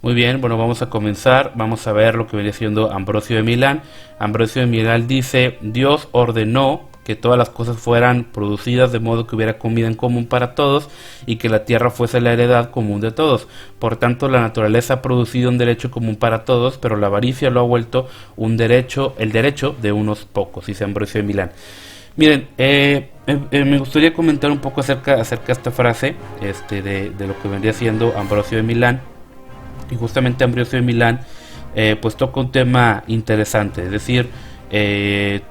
Muy bien, bueno, vamos a comenzar. Vamos a ver lo que viene siendo Ambrosio de Milán. Ambrosio de Milán dice: Dios ordenó que todas las cosas fueran producidas de modo que hubiera comida en común para todos y que la tierra fuese la heredad común de todos. Por tanto, la naturaleza ha producido un derecho común para todos, pero la avaricia lo ha vuelto el derecho de unos pocos, dice Ambrosio de Milán. Miren, me gustaría comentar un poco acerca de esta frase, de lo que vendría siendo Ambrosio de Milán. Y justamente Ambrosio de Milán pues toca un tema interesante, es decir,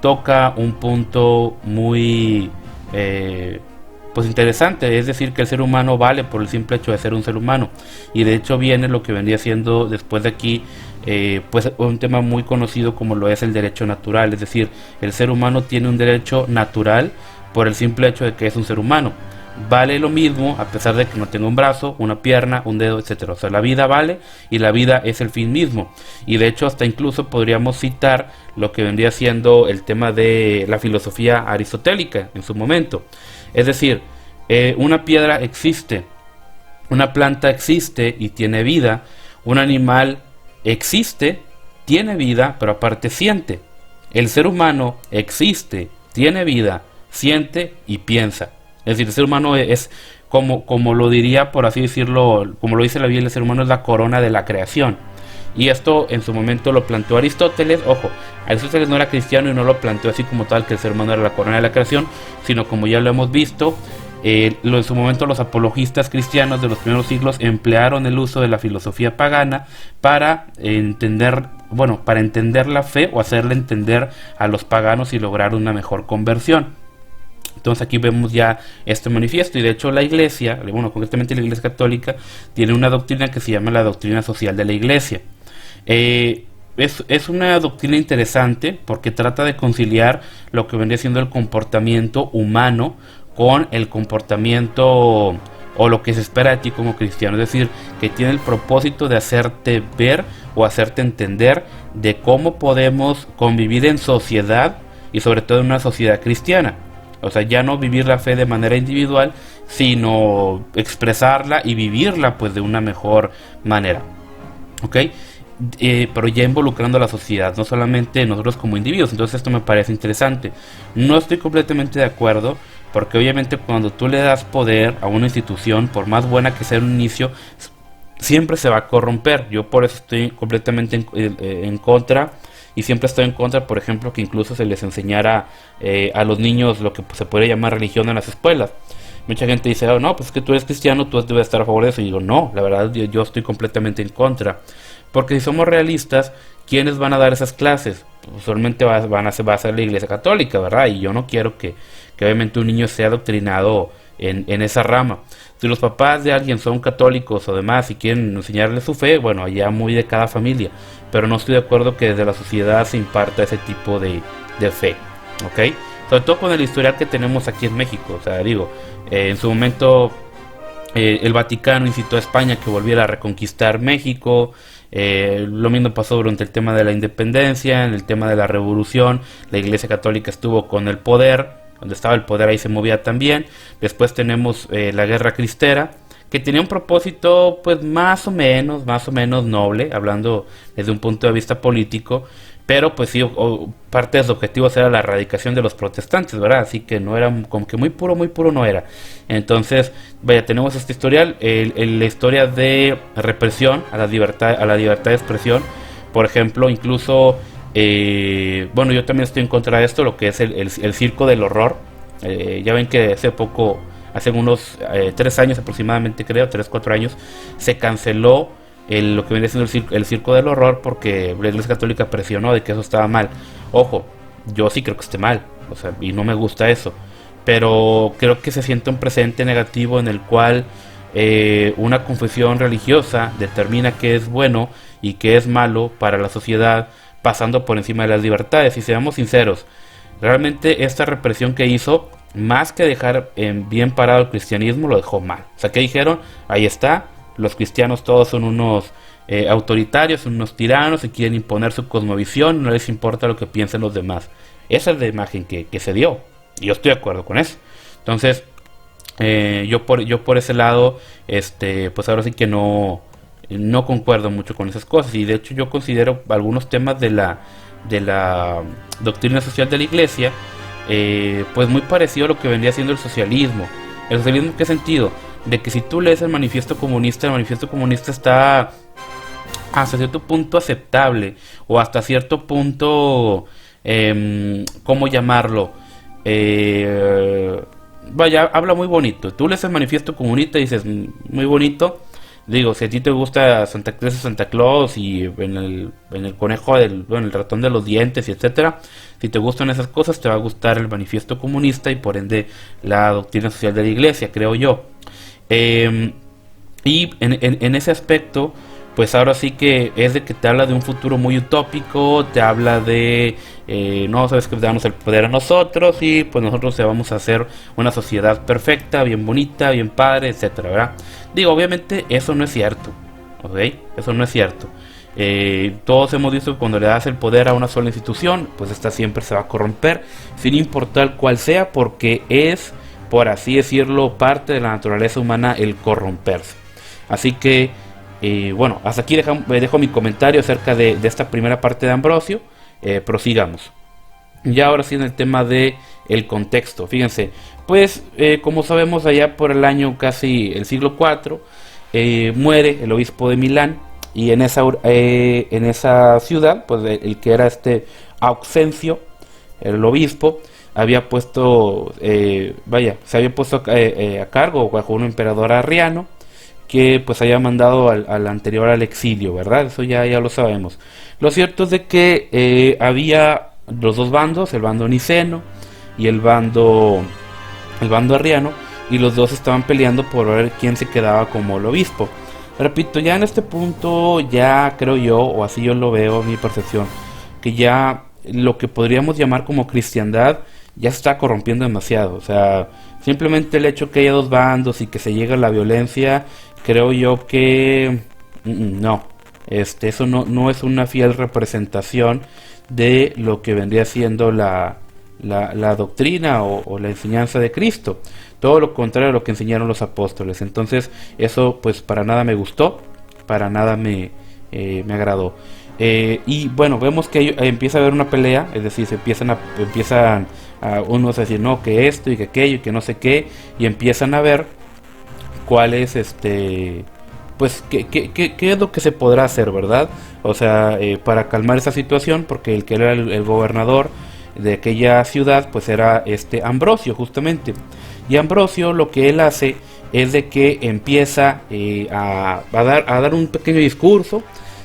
toca un punto muy pues interesante, es decir, que el ser humano vale por el simple hecho de ser un ser humano. Y de hecho viene lo que vendría siendo después de aquí pues un tema muy conocido como lo es el derecho natural, es decir, el ser humano tiene un derecho natural por el simple hecho de que es un ser humano. Vale lo mismo a pesar de que no tenga un brazo, una pierna, un dedo, etcétera. O sea, la vida vale y la vida es el fin mismo. Y de hecho hasta incluso podríamos citar lo que vendría siendo el tema de la filosofía aristotélica en su momento. Es decir, una piedra existe, una planta existe y tiene vida, un animal existe, tiene vida, pero aparte siente. El ser humano existe, tiene vida, siente y piensa. Es decir, el ser humano es, como lo diría, por así decirlo, como lo dice la Biblia, el ser humano es la corona de la creación. Y esto en su momento lo planteó Aristóteles. Ojo, Aristóteles no era cristiano y no lo planteó así como tal, que el ser humano era la corona de la creación, sino como ya lo hemos visto, en su momento los apologistas cristianos de los primeros siglos emplearon el uso de la filosofía pagana para entender la fe o hacerle entender a los paganos y lograr una mejor conversión. Entonces aquí vemos ya este manifiesto, y de hecho la Iglesia, bueno, concretamente la Iglesia Católica, tiene una doctrina que se llama la doctrina social de la Iglesia. Es una doctrina interesante porque trata de conciliar lo que vendría siendo el comportamiento humano con el comportamiento o lo que se espera de ti como cristiano. Es decir, que tiene el propósito de hacerte ver o hacerte entender de cómo podemos convivir en sociedad y sobre todo en una sociedad cristiana. O sea, ya no vivir la fe de manera individual, sino expresarla y vivirla pues de una mejor manera. ¿Ok? Pero ya involucrando a la sociedad, no solamente nosotros como individuos. Entonces esto me parece interesante. No estoy completamente de acuerdo, porque obviamente cuando tú le das poder a una institución, por más buena que sea en un inicio, siempre se va a corromper. Yo por eso estoy completamente en contra. Y siempre estoy en contra, por ejemplo, que incluso se les enseñara a los niños lo que se puede llamar religión en las escuelas. Mucha gente dice: oh, no, pues es que tú eres cristiano, tú debes estar a favor de eso. Y digo: no, la verdad yo estoy completamente en contra. Porque si somos realistas, ¿quiénes van a dar esas clases? Pues usualmente va a ser la Iglesia Católica, ¿verdad? Y yo no quiero que obviamente un niño sea adoctrinado en esa rama. Si los papás de alguien son católicos o demás y quieren enseñarle su fe, bueno, allá muy de cada familia. Pero no estoy de acuerdo que desde la sociedad se imparta ese tipo de fe, ¿ok? Sobre todo con el historial que tenemos aquí en México. O sea, digo, en su momento el Vaticano incitó a España a que volviera a reconquistar México. Lo mismo pasó durante el tema de la independencia, en el tema de la revolución. La Iglesia Católica estuvo con el poder, donde estaba el poder ahí se movía también. Después tenemos la Guerra Cristera, que tenía un propósito pues más o menos noble, hablando desde un punto de vista político, pero pues sí, parte de sus objetivos era la erradicación de los protestantes, ¿verdad? Así que no era como que muy puro no era. Entonces, vaya, tenemos este historial, la historia de represión a la libertad de expresión. Por ejemplo, incluso bueno, yo también estoy en contra de esto, lo que es el circo del horror. Ya ven que hace unos 3 años aproximadamente, creo, 3-4 años, se canceló lo que viene siendo el circo del horror porque la Iglesia Católica presionó de que eso estaba mal. Ojo, yo sí creo que esté mal, o sea, y no me gusta eso, pero creo que se siente un precedente negativo en el cual una confesión religiosa determina qué es bueno y qué es malo para la sociedad, pasando por encima de las libertades. Y seamos sinceros, realmente esta represión que hizo, más que dejar bien parado el cristianismo, lo dejó mal. O sea, ¿qué dijeron? Ahí está, los cristianos todos son unos autoritarios, son unos tiranos y quieren imponer su cosmovisión, no les importa lo que piensen los demás. Esa es la imagen que se dio, y yo estoy de acuerdo con eso. Entonces, yo por ese lado, pues ahora sí que no no concuerdo mucho con esas cosas, y de hecho yo considero algunos temas de la doctrina social de la iglesia pues muy parecido a lo que vendría siendo el socialismo. ¿El socialismo en qué sentido? De que si tú lees el manifiesto comunista está hasta cierto punto aceptable, o hasta cierto punto, ¿cómo llamarlo? Vaya, habla muy bonito. Tú lees el manifiesto comunista y dices, muy bonito. Digo, si a ti te gusta Santa Teresa, Santa Claus y en el conejo bueno, el ratón de los dientes y etcétera, si te gustan esas cosas, te va a gustar el manifiesto comunista y por ende la doctrina social de la iglesia, creo yo. Eh, y en ese aspecto, pues ahora sí que es de que te habla de un futuro muy utópico, te habla de, no, sabes que damos el poder a nosotros y pues nosotros vamos a hacer una sociedad perfecta, bien bonita, bien padre, etcétera, ¿verdad? Digo, obviamente eso no es cierto, ¿ok? Eso no es cierto. Todos hemos visto que cuando le das el poder a una sola institución, pues esta siempre se va a corromper, sin importar cuál sea, porque es, por así decirlo, parte de la naturaleza humana el corromperse. Así que, bueno, hasta aquí dejo mi comentario acerca de esta primera parte de Ambrosio. Prosigamos. Ya ahora sí en el tema de el contexto. Fíjense, pues como sabemos allá por el año casi el siglo IV, muere el obispo de Milán y en esa ciudad, pues el que era Auxencio, el obispo, había puesto, se había puesto a cargo bajo un emperador arriano que pues haya mandado al anterior al exilio, ¿verdad? Eso ya lo sabemos. Lo cierto es de que había los dos bandos, el bando niceno y el bando arriano, y los dos estaban peleando por ver quién se quedaba como el obispo. Repito, ya en este punto ya creo yo, o así yo lo veo, mi percepción, que ya lo que podríamos llamar como cristiandad ya se está corrompiendo demasiado. O sea, simplemente el hecho que haya dos bandos y que se llegue a la violencia, creo yo que no, eso no es una fiel representación de lo que vendría siendo la doctrina o la enseñanza de Cristo. Todo lo contrario a lo que enseñaron los apóstoles. Entonces eso pues para nada me gustó, para nada me agradó. Y bueno, vemos que empieza a haber una pelea, es decir, empiezan a unos a decir no, que esto y que aquello y que no sé qué, y empiezan a ver cuál es pues qué es lo que se podrá hacer, ¿verdad? O sea, para calmar esa situación, porque el que era el gobernador de aquella ciudad pues era Ambrosio justamente. Y Ambrosio lo que él hace es de que empieza a dar un pequeño discurso.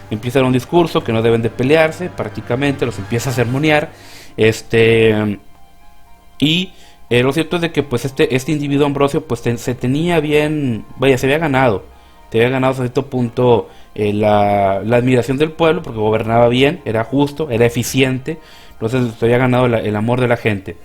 Empieza a dar un discurso que no deben de pelearse, prácticamente los empieza a sermonear. Y lo cierto es de que pues este individuo Ambrosio pues se tenía bien, vaya, se había ganado hasta cierto punto la admiración del pueblo, porque gobernaba bien, era justo, era eficiente, entonces se había ganado el amor de la gente.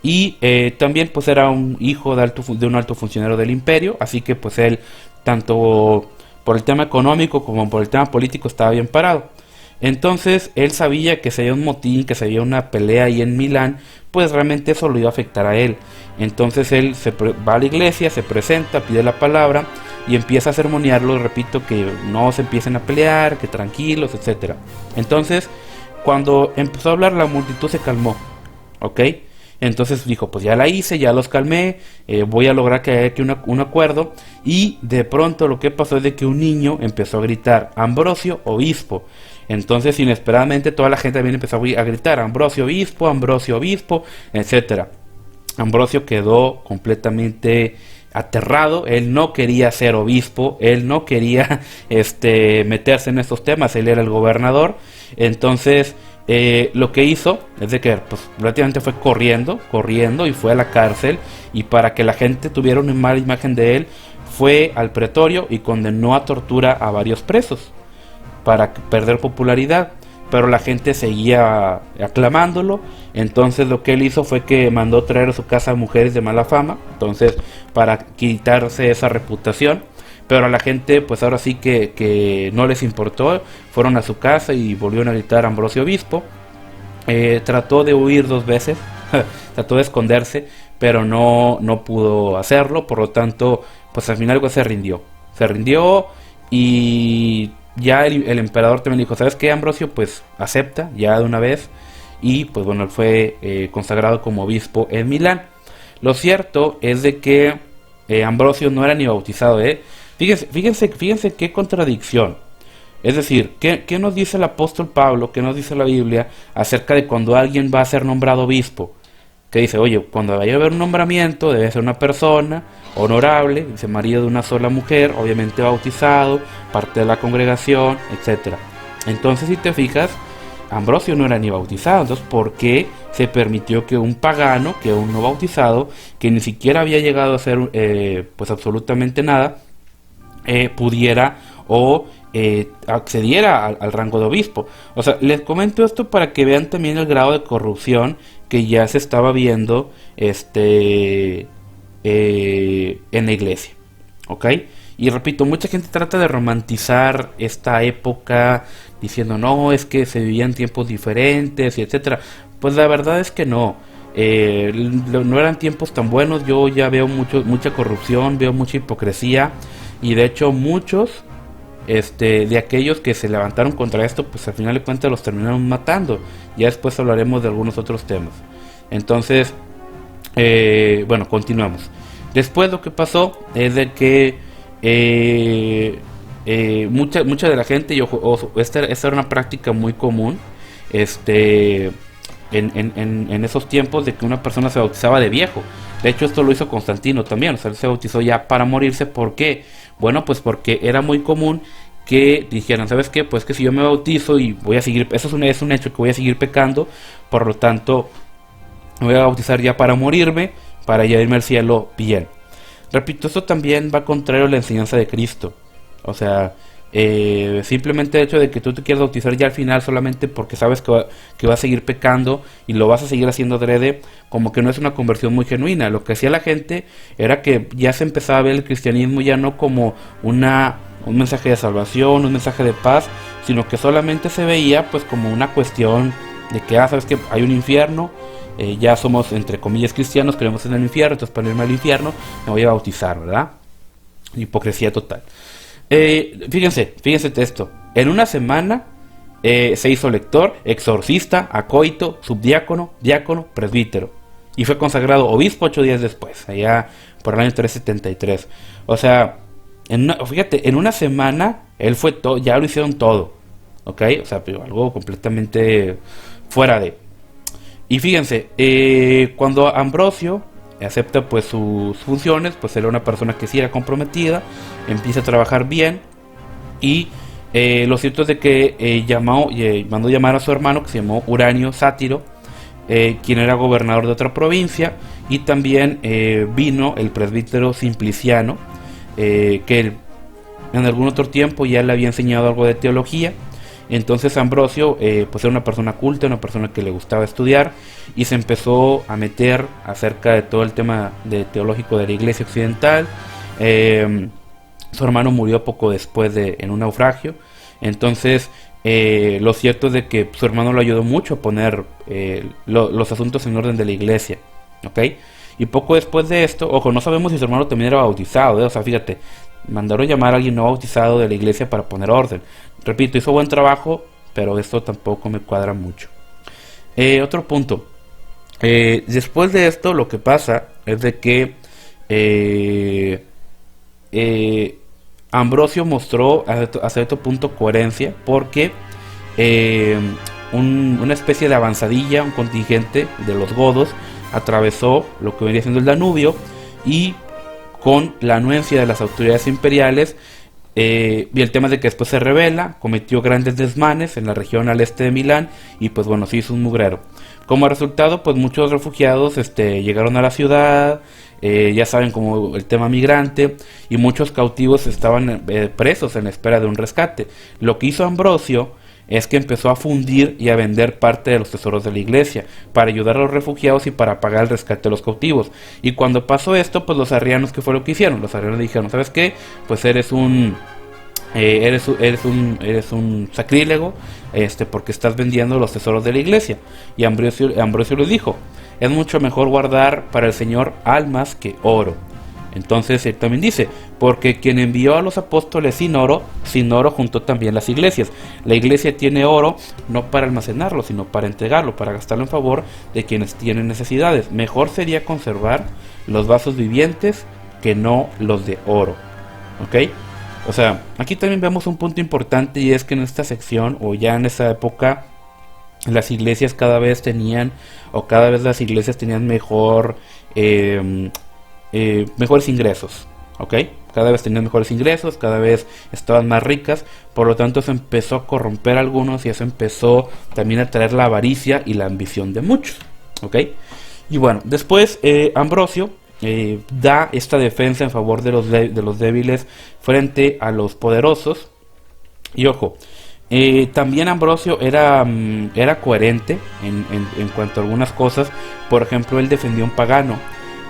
Y también pues era un hijo de un alto funcionario del imperio, así que pues él, tanto por el tema económico como por el tema político, estaba bien parado. Entonces él sabía que si había un motín, que si había una pelea ahí en Milán, pues realmente eso lo iba a afectar a él. Entonces él va a la iglesia, se presenta, pide la palabra y empieza a sermonearlo, repito, que no se empiecen a pelear, que tranquilos, etcétera. Entonces cuando empezó a hablar, la multitud se calmó, ¿ok? Entonces dijo, pues ya la hice, ya los calmé, voy a lograr que haya aquí un acuerdo. Y de pronto lo que pasó es de que un niño empezó a gritar, Ambrosio, obispo. Entonces inesperadamente toda la gente también empezó a gritar, Ambrosio, obispo, etcétera. Ambrosio quedó completamente aterrado, él no quería ser obispo, él no quería meterse en estos temas, él era el gobernador. Entonces lo que hizo es de que pues prácticamente fue corriendo y fue a la cárcel, y para que la gente tuviera una mala imagen de él, fue al pretorio y condenó a tortura a varios presos para perder popularidad, pero la gente seguía aclamándolo. Entonces lo que él hizo fue que mandó traer a su casa mujeres de mala fama, entonces para quitarse esa reputación. Pero a la gente pues ahora sí que no les importó, fueron a su casa y volvieron a gritar Ambrosio obispo. Trató de huir 2 veces, trató de esconderse, pero no pudo hacerlo, por lo tanto pues al final pues se rindió Y ya el emperador también dijo, ¿sabes qué, Ambrosio? Pues acepta ya de una vez. Y pues bueno, él fue consagrado como obispo en Milán. Lo cierto es de que Ambrosio no era ni bautizado, ¿eh? Fíjense qué contradicción. Es decir, ¿qué nos dice el apóstol Pablo, qué nos dice la Biblia acerca de cuando alguien va a ser nombrado obispo? Que dice, oye, cuando vaya a haber un nombramiento, debe ser una persona honorable, dice, marido de una sola mujer, obviamente bautizado, parte de la congregación, etcétera. Entonces, si te fijas, Ambrosio no era ni bautizado. Entonces, ¿por qué se permitió que un pagano, que un no bautizado, que ni siquiera había llegado a hacer pues absolutamente nada, pudiera o accediera al rango de obispo? O sea, les comento esto para que vean también el grado de corrupción que ya se estaba viendo en la iglesia, ¿ok? Y repito, mucha gente trata de romantizar esta época diciendo, no, es que se vivían tiempos diferentes y etcétera. Pues la verdad es que no. No eran tiempos tan buenos. Yo ya veo mucha corrupción, veo mucha hipocresía, y de hecho muchos de aquellos que se levantaron contra esto, pues al final de cuentas los terminaron matando. Ya después hablaremos de algunos otros temas. Entonces, bueno, continuamos. Después lo que pasó es de que mucha de la gente, y ojo, esta era una práctica muy común en esos tiempos, de que una persona se bautizaba de viejo. De hecho, esto lo hizo Constantino también. O sea, él se bautizó ya para morirse. ¿Por qué? Bueno, pues porque era muy común que dijeran, ¿sabes qué? Pues que si yo me bautizo y voy a seguir, eso es un hecho, que voy a seguir pecando, por lo tanto me voy a bautizar ya para morirme, para ya irme al cielo bien. Repito, esto también va contrario a la enseñanza de Cristo. O sea, simplemente el hecho de que tú te quieras bautizar ya al final solamente porque sabes que vas a seguir pecando y lo vas a seguir haciendo adrede, como que no es una conversión muy genuina. Lo que hacía la gente era que ya se empezaba a ver el cristianismo ya no como un mensaje de salvación, un mensaje de paz, sino que solamente se veía pues como una cuestión de que, sabes que hay un infierno, ya somos entre comillas cristianos, creemos en el infierno, entonces para irme al infierno me voy a bautizar, ¿verdad? Hipocresía total. Fíjense esto. En una semana se hizo lector, exorcista, acoito, subdiácono, diácono, presbítero. Y fue consagrado obispo 8 días después, allá por el año 373. O sea, fíjate, en una semana él fue todo, ya lo hicieron todo. ¿Ok? O sea, pero algo completamente fuera de. Y fíjense, cuando Ambrosio acepta pues sus funciones, pues era una persona que sí era comprometida, empieza a trabajar bien, y lo cierto es de que mandó llamar a su hermano, que se llamó Uranio Sátiro, quien era gobernador de otra provincia, y también vino el presbítero Simpliciano, que en algún otro tiempo ya le había enseñado algo de teología. Entonces Ambrosio pues era una persona culta, una persona que le gustaba estudiar, y se empezó a meter acerca de todo el tema teológico de la iglesia occidental. Su hermano murió poco después en un naufragio. Entonces lo cierto es de que su hermano lo ayudó mucho a poner los asuntos en orden de la iglesia, ¿ok? Y poco después de esto, ojo, no sabemos si su hermano también era bautizado, o sea, fíjate, mandaron llamar a alguien no bautizado de la iglesia para poner orden. Repito, hizo buen trabajo, pero esto tampoco me cuadra mucho. Otro punto. Después de esto, lo que pasa es de que Ambrosio mostró a cierto punto coherencia, porque una especie de avanzadilla, un contingente de los godos, atravesó lo que venía siendo el Danubio, y con la anuencia de las autoridades imperiales, y el tema es de que después se rebela, cometió grandes desmanes en la región al este de Milán, y pues bueno, se hizo un mugrero. Como resultado, pues muchos refugiados llegaron a la ciudad, ya saben, como el tema migrante, y muchos cautivos estaban presos en espera de un rescate. Lo que hizo Ambrosio es que empezó a fundir y a vender parte de los tesoros de la iglesia para ayudar a los refugiados y para pagar el rescate de los cautivos. Y cuando pasó esto, pues los arrianos, ¿qué fue lo que hicieron? Los arrianos dijeron, ¿sabes qué? Pues eres un sacrílego, porque estás vendiendo los tesoros de la iglesia. Y Ambrosio les dijo, es mucho mejor guardar para el Señor almas que oro. Entonces él también dice, porque quien envió a los apóstoles sin oro juntó también las iglesias. La iglesia tiene oro no para almacenarlo, sino para entregarlo, para gastarlo en favor de quienes tienen necesidades. Mejor sería conservar los vasos vivientes que no los de oro, ¿ok? O sea, aquí también vemos un punto importante, y es que en esta sección, o ya en esa época, las iglesias cada vez las iglesias tenían mejores ingresos, ¿ok? Cada vez tenían mejores ingresos, cada vez estaban más ricas, por lo tanto se empezó a corromper a algunos, y eso empezó también a traer la avaricia y la ambición de muchos, ¿ok? Y bueno, después Ambrosio da esta defensa en favor de los débiles frente a los poderosos. Y ojo, también Ambrosio era coherente en cuanto a algunas cosas. Por ejemplo, él defendió a un pagano.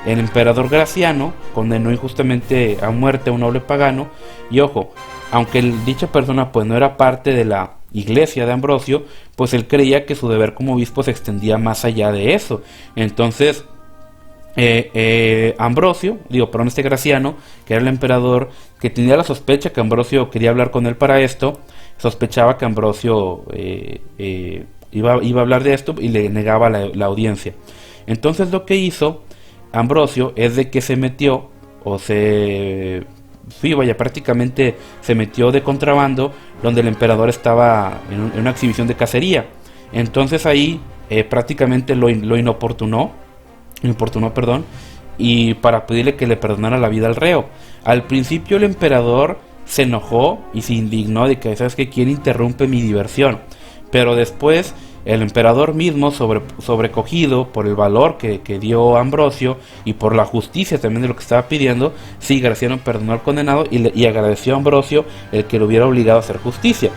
El emperador Graciano condenó injustamente a muerte a un noble pagano. Y ojo, aunque dicha persona pues no era parte de la iglesia de Ambrosio, pues él creía que su deber como obispo se extendía más allá de eso. Entonces Graciano, que era el emperador, que tenía la sospecha que Ambrosio quería hablar con él para esto, sospechaba que Ambrosio iba a hablar de esto, y le negaba la audiencia. Entonces lo que hizo Ambrosio es de que prácticamente se metió de contrabando donde el emperador estaba en una exhibición de cacería. Entonces ahí prácticamente lo importunó, y para pedirle que le perdonara la vida al reo. Al principio el emperador se enojó y se indignó de que, ¿sabes qué? ¿Quién interrumpe mi diversión? Pero después el emperador mismo, sobrecogido por el valor que dio Ambrosio y por la justicia también de lo que estaba pidiendo, sí, Graciano perdonó al condenado y agradeció a Ambrosio el que lo hubiera obligado a hacer justicia.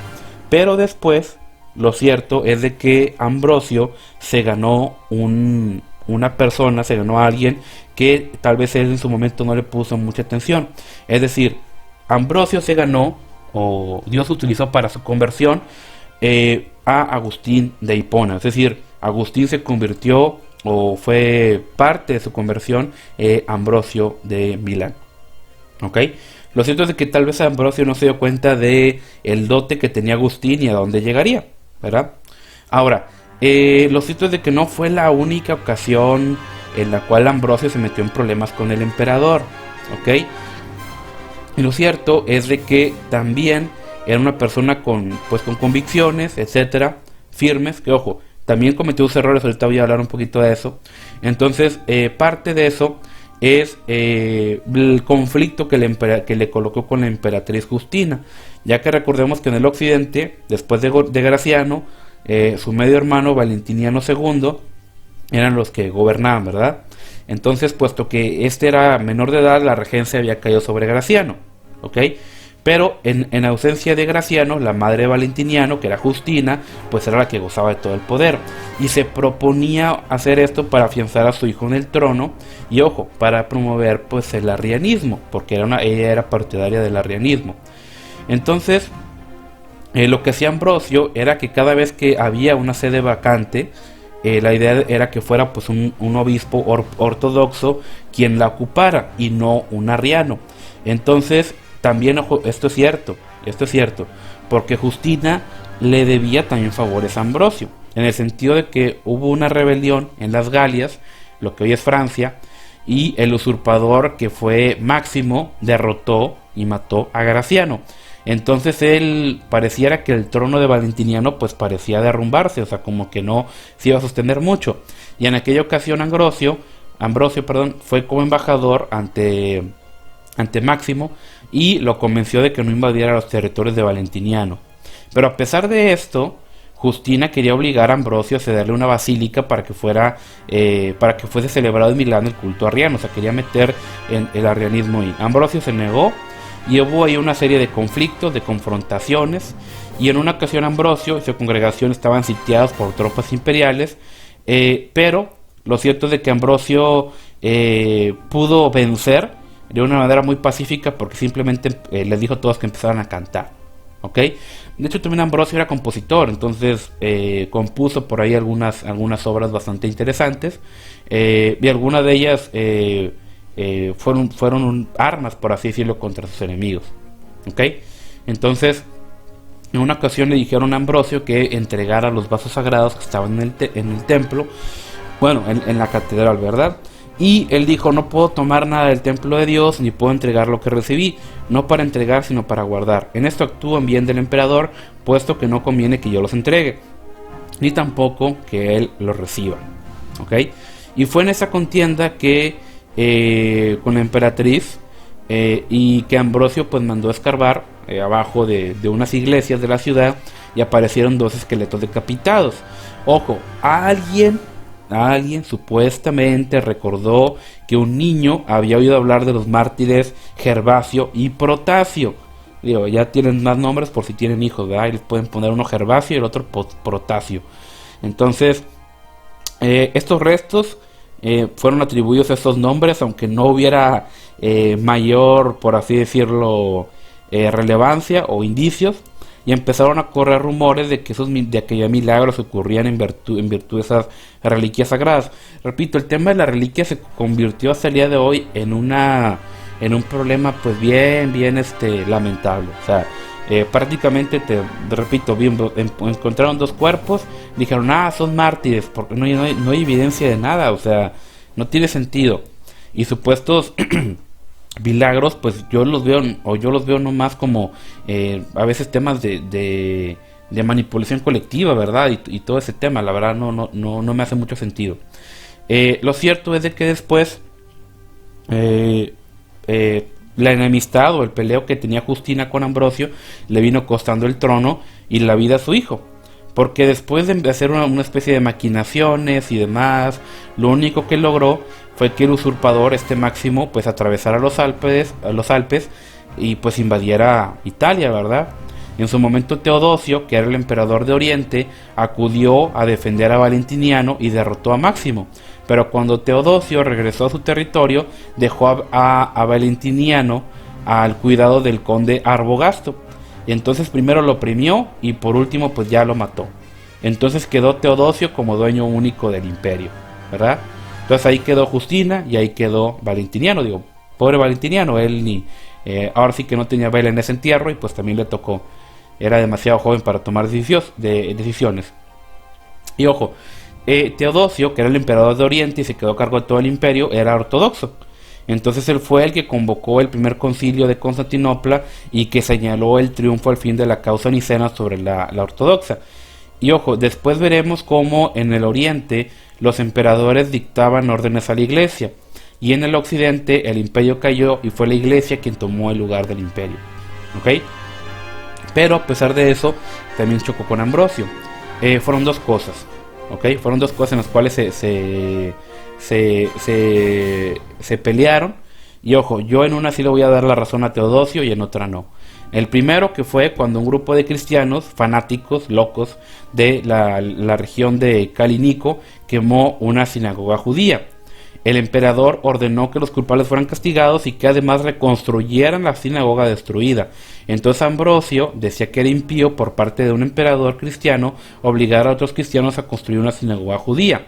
Pero después, lo cierto es de que Ambrosio se ganó se ganó a alguien que tal vez él en su momento no le puso mucha atención. Es decir, Ambrosio se ganó, o Dios utilizó para su conversión, a Agustín de Hipona. Es decir, Agustín se convirtió, o fue parte de su conversión, Ambrosio de Milán, ¿ok? Lo cierto es de que tal vez Ambrosio no se dio cuenta de el dote que tenía Agustín y a dónde llegaría, ¿verdad? Ahora, lo cierto es de que no fue la única ocasión en la cual Ambrosio se metió en problemas con el emperador, ¿ok? Y lo cierto es de que también era una persona con convicciones, etcétera, firmes, que ojo, también cometió sus errores. Ahorita voy a hablar un poquito de eso. Entonces, parte de eso es el conflicto que le colocó con la emperatriz Justina, ya que recordemos que en el occidente, después de Graciano, su medio hermano Valentiniano II eran los que gobernaban, ¿verdad? Entonces, puesto que este era menor de edad, la regencia había caído sobre Graciano, ¿ok? Pero en ausencia de Graciano, la madre de Valentiniano, que era Justina, pues era la que gozaba de todo el poder, y se proponía hacer esto para afianzar a su hijo en el trono, y ojo, para promover pues el arrianismo, porque ella era partidaria del arrianismo. Entonces, lo que hacía Ambrosio era que cada vez que había una sede vacante, la idea era que fuera pues un obispo ortodoxo quien la ocupara, y no un arriano. Entonces, también, ojo, esto es cierto, porque Justina le debía también favores a Ambrosio, en el sentido de que hubo una rebelión en las Galias, lo que hoy es Francia, y el usurpador, que fue Máximo, derrotó y mató a Graciano. Entonces él pareciera que el trono de Valentiniano pues parecía derrumbarse, o sea, como que no se iba a sostener mucho. Y en aquella ocasión Ambrosio, fue como embajador ante Máximo, y lo convenció de que no invadiera los territorios de Valentiniano. Pero a pesar de esto, Justina quería obligar a Ambrosio a cederle una basílica para que fuese celebrado en Milán el culto arriano, o sea, quería meter en el arrianismo ahí. Ambrosio se negó, y hubo ahí una serie de conflictos, de confrontaciones, y en una ocasión Ambrosio y su congregación estaban sitiados por tropas imperiales, pero lo cierto es de que Ambrosio pudo vencer de una manera muy pacífica, porque simplemente les dijo a todos que empezaran a cantar, ¿ok? De hecho, también Ambrosio era compositor, entonces compuso por ahí algunas obras bastante interesantes, y algunas de ellas fueron armas, por así decirlo, contra sus enemigos. ¿Ok? Entonces, en una ocasión le dijeron a Ambrosio que entregara los vasos sagrados que estaban en el templo, bueno, en la catedral, ¿verdad? Y él dijo: no puedo tomar nada del templo de Dios, ni puedo entregar lo que recibí, no para entregar, sino para guardar. En esto actúo en bien del emperador, puesto que no conviene que yo los entregue, ni tampoco que él los reciba. ¿Ok? Y fue en esa contienda que con la emperatriz, y que Ambrosio pues mandó escarbar abajo de unas iglesias de la ciudad, y aparecieron 2 esqueletos decapitados. Ojo, alguien supuestamente recordó que un niño había oído hablar de los mártires Gervasio y Protasio. Digo, ya tienen más nombres por si tienen hijos, ¿verdad? Y les pueden poner uno Gervasio y el otro Protasio. Entonces, estos restos fueron atribuidos a estos nombres, aunque no hubiera mayor, por así decirlo, relevancia o indicios, y empezaron a correr rumores de que aquellos milagros ocurrían en virtud de esas reliquias sagradas. Repito, el tema de la reliquia se convirtió hasta el día de hoy en un problema pues bien lamentable. O sea, prácticamente, repito, encontraron 2 cuerpos, dijeron: son mártires, porque no hay evidencia de nada, o sea, no tiene sentido. Y supuestos milagros, pues yo los veo nomás como a veces temas de manipulación colectiva, ¿verdad? Y todo ese tema, la verdad, no me hace mucho sentido. Lo cierto es de que después la enemistad o el peleo que tenía Justina con Ambrosio le vino costando el trono y la vida a su hijo, porque después de hacer una especie de maquinaciones y demás, lo único que logró fue que el usurpador Máximo pues atravesara los Alpes y pues invadiera Italia, ¿verdad? En su momento Teodosio, que era el emperador de Oriente, acudió a defender a Valentiniano y derrotó a Máximo. Pero cuando Teodosio regresó a su territorio, dejó a Valentiniano al cuidado del conde Arbogasto. Y entonces primero lo oprimió y por último pues ya lo mató. Entonces quedó Teodosio como dueño único del imperio, ¿verdad? Entonces ahí quedó Justina y ahí quedó Valentiniano. Digo, pobre Valentiniano, él ahora sí que no tenía vela en ese entierro y pues también le tocó. Era demasiado joven para tomar decisiones. Y ojo, Teodosio, que era el emperador de Oriente y se quedó a cargo de todo el imperio, era ortodoxo. Entonces él fue el que convocó el primer concilio de Constantinopla y que señaló el triunfo al fin de la causa nicena sobre la ortodoxa. Y ojo, después veremos cómo en el Oriente los emperadores dictaban órdenes a la iglesia, y en el occidente el imperio cayó y fue la iglesia quien tomó el lugar del imperio. ¿Ok? Pero a pesar de eso, también chocó con Ambrosio. Fueron 2 cosas. ¿Ok? Fueron 2 cosas en las cuales se pelearon. Y ojo, yo en una sí le voy a dar la razón a Teodosio y en otra no. El primero, que fue cuando un grupo de cristianos fanáticos, locos, de la región de Calínico quemó una sinagoga judía. El emperador ordenó que los culpables fueran castigados y que además reconstruyeran la sinagoga destruida. Entonces Ambrosio decía que era impío por parte de un emperador cristiano obligar a otros cristianos a construir una sinagoga judía.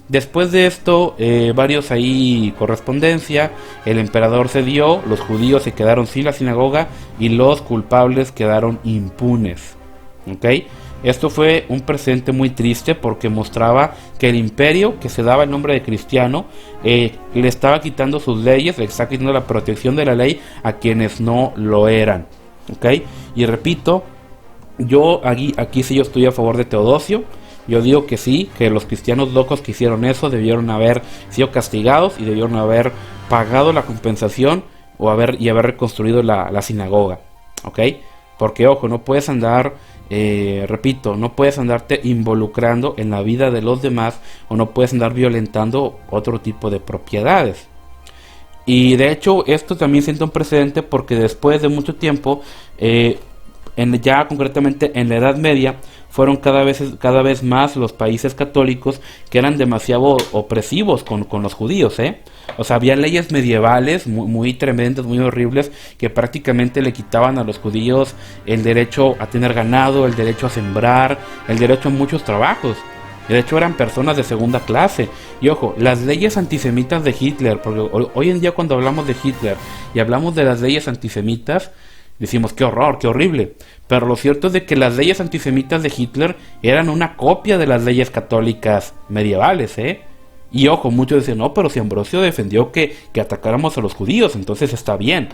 Después de esto, varios ahí correspondencia, el emperador cedió, los judíos se quedaron sin la sinagoga y los culpables quedaron impunes. ¿Ok? Esto fue un presente muy triste porque mostraba que el imperio, que se daba el nombre de cristiano, le estaba quitando sus leyes, le estaba quitando la protección de la ley a quienes no lo eran. ¿Ok? Y repito, yo aquí sí yo estoy a favor de Teodosio. Yo digo que sí, que los cristianos locos que hicieron eso debieron haber sido castigados y debieron haber pagado la compensación o haber reconstruido la sinagoga. ¿Ok? Porque ojo, no puedes andar, repito, no puedes andarte involucrando en la vida de los demás o no puedes andar violentando otro tipo de propiedades. Y de hecho esto también sienta un precedente porque después de mucho tiempo, ya concretamente en la Edad Media, fueron cada vez más los países católicos que eran demasiado opresivos con los judíos, O sea, había leyes medievales muy tremendas, muy horribles, que prácticamente le quitaban a los judíos el derecho a tener ganado, el derecho a sembrar, el derecho a muchos trabajos. De hecho eran personas de segunda clase. Y ojo, las leyes antisemitas de Hitler, porque hoy en día cuando hablamos de Hitler y hablamos de las leyes antisemitas, decimos qué horror, qué horrible. Pero lo cierto es de que las leyes antisemitas de Hitler eran una copia de las leyes católicas medievales, ¿eh? Y ojo, muchos dicen, no, pero si Ambrosio defendió que atacáramos a los judíos, entonces está bien.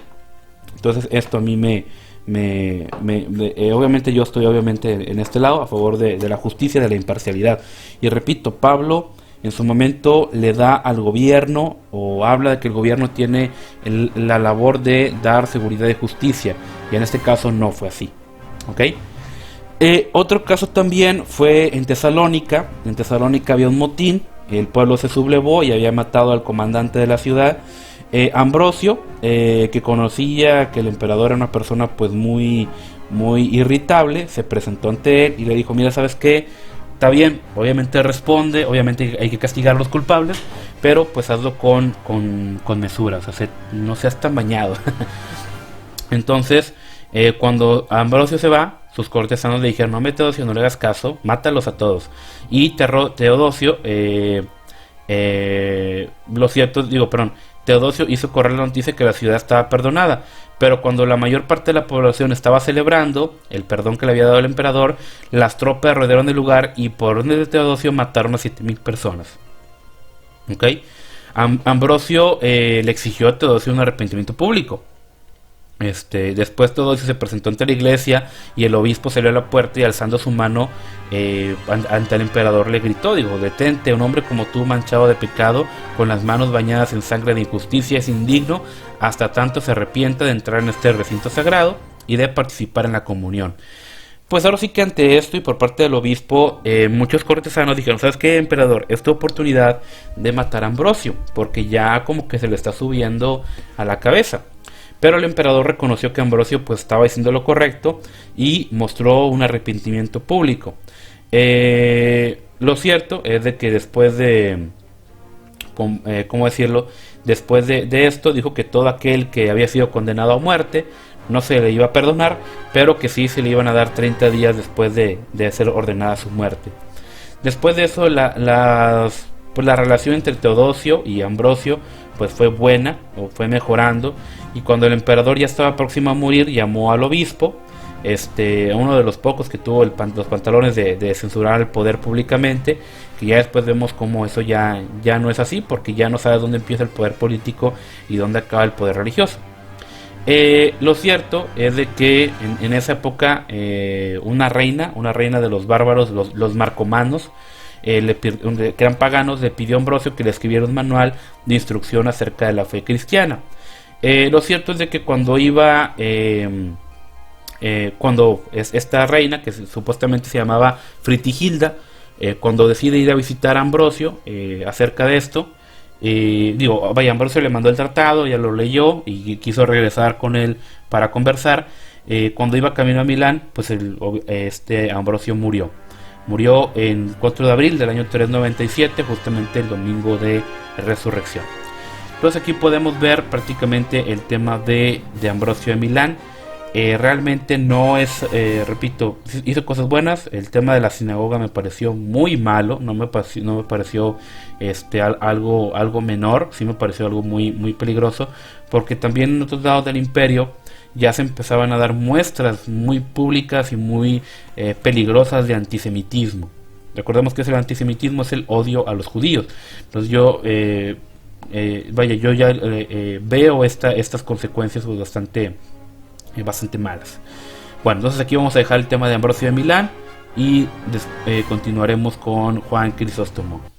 Entonces esto a mí obviamente yo estoy obviamente en este lado a favor de la justicia, de la imparcialidad. Y repito, Pablo en su momento le da al gobierno o habla de que el gobierno tiene la labor de dar seguridad y justicia, y en este caso no fue así, ¿ok? Otro caso también fue en Tesalónica. En Tesalónica había un motín, el pueblo se sublevó y había matado al comandante de la ciudad. Ambrosio, que conocía que el emperador era una persona pues muy irritable, se presentó ante él y le dijo, mira, ¿sabes qué? Está bien, obviamente responde, obviamente hay que castigar a los culpables, pero pues hazlo con mesura, o sea, no seas tan bañado. Entonces, cuando Ambrosio se va, sus cortesanos le dijeron, no, Teodosio, no le hagas caso, mátalos a todos. Y Teodosio, Teodosio hizo correr la noticia que la ciudad estaba perdonada, pero cuando la mayor parte de la población estaba celebrando el perdón que le había dado el emperador, las tropas rodearon el lugar y por orden de Teodosio mataron a 7.000 personas. ¿Ok? Ambrosio le exigió a Teodosio un arrepentimiento público. Después Teodosio se presentó ante la iglesia y el obispo salió a la puerta y alzando su mano ante el emperador le gritó, digo, detente, un hombre como tú manchado de pecado, con las manos bañadas en sangre de injusticia, es indigno hasta tanto se arrepienta de entrar en este recinto sagrado y de participar en la comunión. Pues ahora sí que ante esto y por parte del obispo, muchos cortesanos dijeron, ¿sabes qué, emperador? Es tu oportunidad de matar a Ambrosio, porque ya como que se le está subiendo a la cabeza. Pero el emperador reconoció que Ambrosio pues estaba diciendo lo correcto y mostró un arrepentimiento público. Lo cierto es de que después de, ¿cómo decirlo? Después de esto dijo que todo aquel que había sido condenado a muerte no se le iba a perdonar, pero que sí se le iban a dar 30 días después de ser ordenada su muerte. Después de eso la relación entre Teodosio y Ambrosio pues fue buena, o fue mejorando, y cuando el emperador ya estaba próximo a morir, llamó al obispo, uno de los pocos que tuvo los pantalones de censurar al poder públicamente, que ya después vemos cómo eso ya no es así, porque ya no sabes dónde empieza el poder político y dónde acaba el poder religioso. Lo cierto es de que en esa época una reina de los bárbaros, los marcomanos, que eran paganos, le pidió a Ambrosio que le escribiera un manual de instrucción acerca de la fe cristiana. Lo cierto es de que cuando esta reina, que supuestamente se llamaba Fritigilda, cuando decide ir a visitar a Ambrosio acerca de esto, Ambrosio le mandó el tratado, ya lo leyó y quiso regresar con él para conversar. Cuando iba camino a Milán, pues Ambrosio murió. Murió el 4 de abril del año 397, justamente el domingo de resurrección. Entonces aquí podemos ver prácticamente el tema de Ambrosio de Milán. Realmente no es, repito, hizo cosas buenas. El tema de la sinagoga me pareció muy malo, no me pareció algo menor, sí me pareció algo muy peligroso, porque también en otros lados del imperio ya se empezaban a dar muestras muy públicas y muy peligrosas de antisemitismo. Recordemos que el antisemitismo es el odio a los judíos. Entonces yo ya veo estas consecuencias pues, bastante malas. Bueno, entonces aquí vamos a dejar el tema de Ambrosio de Milán y continuaremos con Juan Crisóstomo.